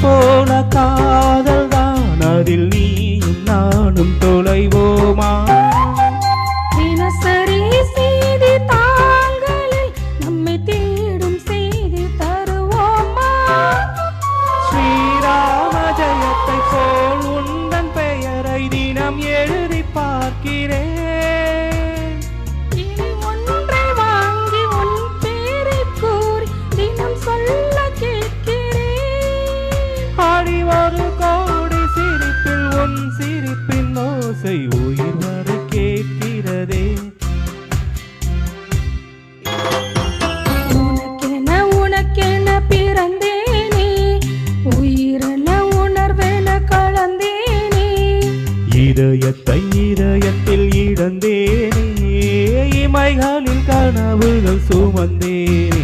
போல காதல் தான், அதில் நீயும் நானும் தொலைவோமா? தினசரி செய்தி தாள்களில் நம்மை தேடும் செய்தி தருவோமா? ஸ்ரீராம ஜெயத்தை போல் உந்தன் பெயரை தினம் எழுதி பார்க்கிறேன். இனி ஒன்றை வாங்கி உன் பேரை கூறி தினம் சொல்ல கேட்கிறேன். ஆடி ஒரு கோடி சிரிப்பில் உன் சிரிப்பின் ஓசை உயிர் வரை கேட்கிறதே. உனக்கென பிறந்தேனே, உயிரென உணர்வென கலந்தேனே. இதயத்தை இதயத்தில் இடந்தேனே, இமைகளில் கனவுகள் சுமந்தேனே.